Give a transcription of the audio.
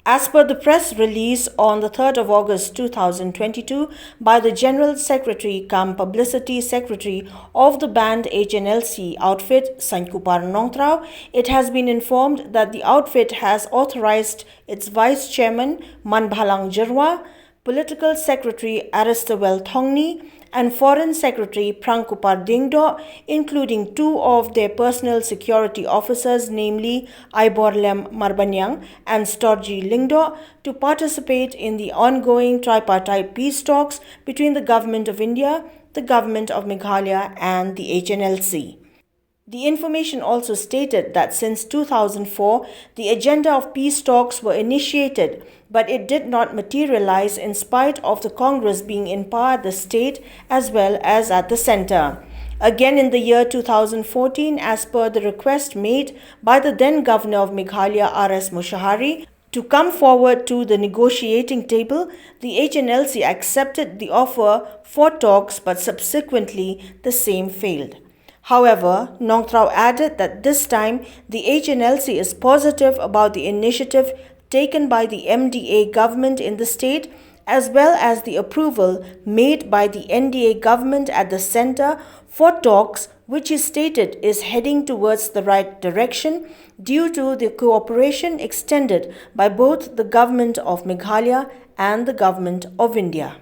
As per the press release on the 3rd of August 2022 by the General Secretary cum Publicity Secretary of the banned Hnlc outfit Saińkupar Nongtraw, it has been informed that the outfit has authorized its Vice Chairman Manbhalang Jyrwa, Political Secretary Aristerwell Thongni and Foreign Secretary Phrangkupar Diengdoh, including two of their personal security officers, namely Aiborlem Marbaniang and Storgy Lyngdoh, to participate in the ongoing Tripartite Peace talks between the Government of India, the Govt of Meghalaya and the Hnlc. The information also stated that since 2004, the agenda of peace talks were initiated, but it did not materialize in spite of the Congress being in power at the state as well as at the center. Again in the year 2014, as per the request made by the then Governor of Meghalaya R.S. Mushahari to come forward to the negotiating table, the Hnlc accepted the offer for talks, but subsequently the same failed. However, Nongtraw added that this time the Hnlc is positive about the initiative taken by the MDA government in the state, as well as the approval made by the NDA government at the center for talks, which he stated is heading towards the right direction due to the cooperation extended by both the Govt of Meghalaya and the Govt of India.